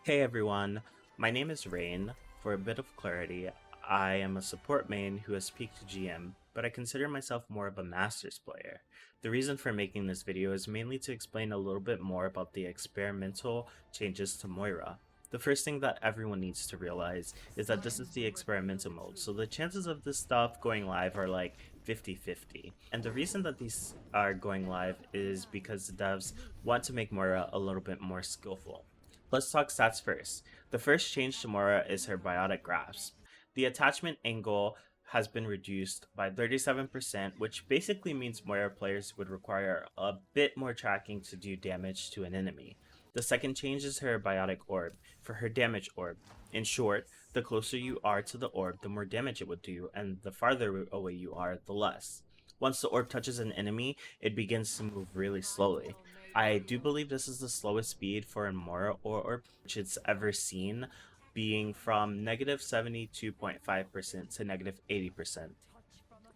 Hey everyone, my name is Rain. For a bit of clarity, I am a support main who has peaked to GM, but I consider myself more of a Masters player. The reason for making this video is mainly to explain a little bit more about the experimental changes to Moira. The first thing that everyone needs to realize is that this is the experimental mode, so the chances of this stuff going live are like 50-50. And the reason that these are going live is because the devs want to make Moira a little bit more skillful. Let's talk stats first. The first change to Moira is her biotic grasp. The attachment angle has been reduced by 37%, which basically means Moira players would require a bit more tracking to do damage to an enemy. The second change is her biotic orb, for her damage orb. In short, the closer you are to the orb, the more damage it would do, and the farther away you are, the less. Once the orb touches an enemy, it begins to move really slowly. I do believe this is the slowest speed for a Moira orb which it's ever seen, being from negative 72.5% to negative 80%.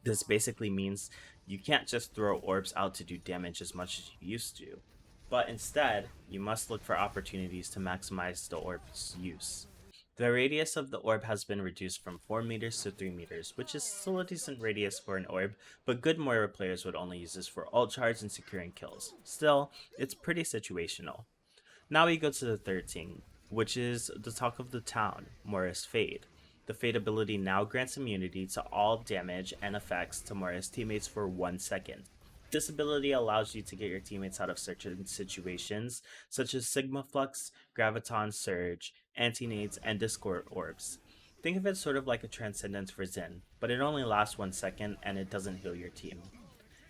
This basically means you can't just throw orbs out to do damage as much as you used to, but instead, you must look for opportunities to maximize the orb's use. The radius of the orb has been reduced from 4 meters to 3 meters, which is still a decent radius for an orb, but good Moira players would only use this for ult charge and securing kills. Still, it's pretty situational. Now we go to the third thing, which is the talk of the town, Moira's Fade. The Fade ability now grants immunity to all damage and effects to Moira's teammates for 1 second. This ability allows you to get your teammates out of certain situations, such as Sigma Flux, Graviton Surge, Anti-Nades, and Discord Orbs. Think of it sort of like a Transcendence for Zen, but it only lasts 1 second and it doesn't heal your team.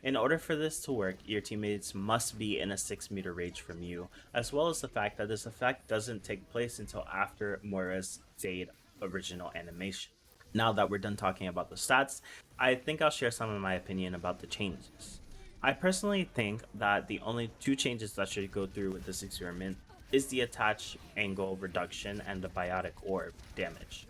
In order for this to work, your teammates must be in a 6-meter range from you, as well as the fact that this effect doesn't take place until after Moira's Fade original animation. Now that we're done talking about the stats, I think I'll share some of my opinion about the changes. I personally think that the only two changes that should go through with this experiment is the attach angle reduction and the biotic orb damage.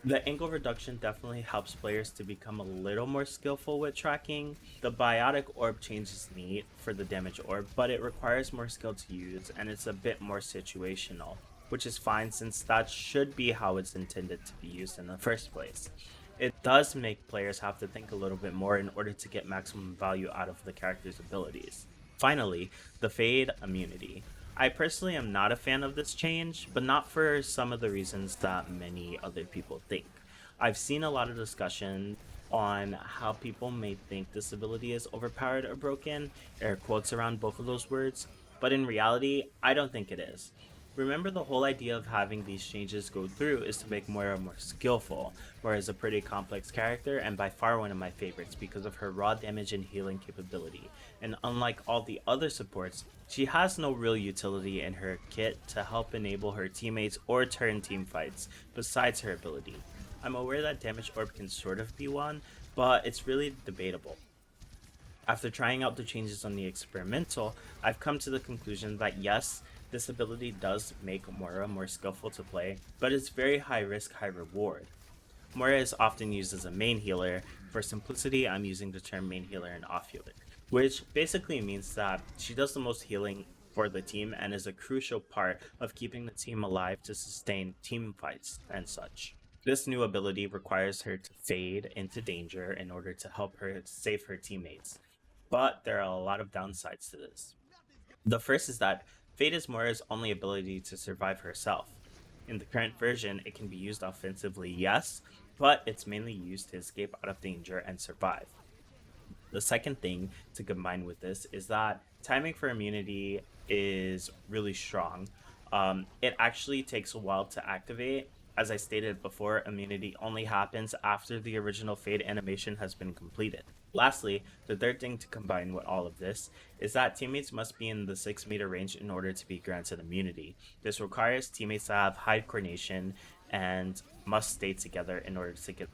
The angle reduction definitely helps players to become a little more skillful with tracking. The biotic orb change is neat for the damage orb, but it requires more skill to use and it's a bit more situational, which is fine since that should be how it's intended to be used in the first place. It does make players have to think a little bit more in order to get maximum value out of the character's abilities. Finally, the Fade immunity. I personally am not a fan of this change, but not for some of the reasons that many other people think. I've seen a lot of discussion on how people may think this ability is overpowered or broken, air quotes around both of those words, but in reality, I don't think it is. Remember, the whole idea of having these changes go through is to make Moira more skillful. Moira is a pretty complex character and by far one of my favorites because of her raw damage and healing capability, and unlike all the other supports, she has no real utility in her kit to help enable her teammates or turn team fights besides her ability. I'm aware that damage orb can sort of be one, but it's really debatable. After trying out the changes on the experimental, I've come to the conclusion that yes, this ability does make Moira more skillful to play, but it's very high risk, high reward. Moira is often used as a main healer. For simplicity, I'm using the term main healer and off healer, which basically means that she does the most healing for the team and is a crucial part of keeping the team alive to sustain team fights and such. This new ability requires her to fade into danger in order to help her save her teammates, but there are a lot of downsides to this. The first is that Fade is Moira's only ability to survive herself. In the current version, it can be used offensively, yes, but it's mainly used to escape out of danger and survive. The second thing to combine with this is that timing for immunity is really strong. It actually takes a while to activate. As I stated before, immunity only happens after the original Fade animation has been completed. Lastly, the third thing to combine with all of this is that teammates must be in the 6-meter range in order to be granted immunity. This requires teammates to have high coordination and must stay together in order to get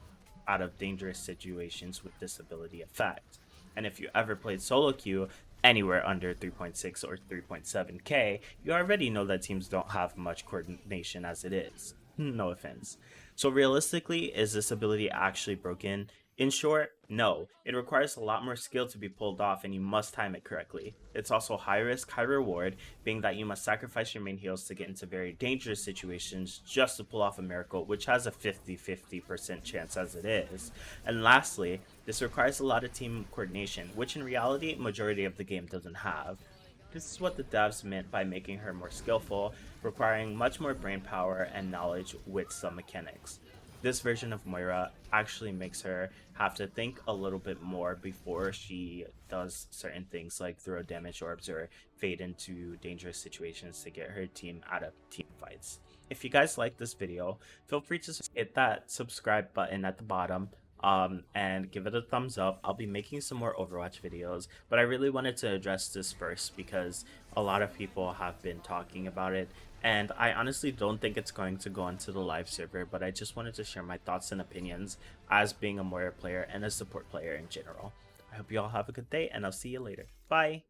out of dangerous situations with this ability effect. And if you ever played solo queue anywhere under 3.6 or 3.7k, you already know that teams don't have much coordination as it is. No offense. So realistically, is this ability actually broken? In short, no. It requires a lot more skill to be pulled off and you must time it correctly. It's also high risk, high reward, being that you must sacrifice your main heals to get into very dangerous situations just to pull off a miracle, which has a 50-50% chance as it is. And lastly, this requires a lot of team coordination, which in reality, majority of the game doesn't have. This is what the devs meant by making her more skillful, requiring much more brain power and knowledge with some mechanics. This version of Moira actually makes her have to think a little bit more before she does certain things like throw damage orbs or fade into dangerous situations to get her team out of team fights. If you guys like this video, feel free to hit that subscribe button at the bottom and give it a thumbs up. I'll be making some more Overwatch videos, but I really wanted to address this first because a lot of people have been talking about it, and I honestly don't think it's going to go onto the live server, but I just wanted to share my thoughts and opinions as being a Moira player and a support player in general. I hope you all have a good day, and I'll see you later. Bye!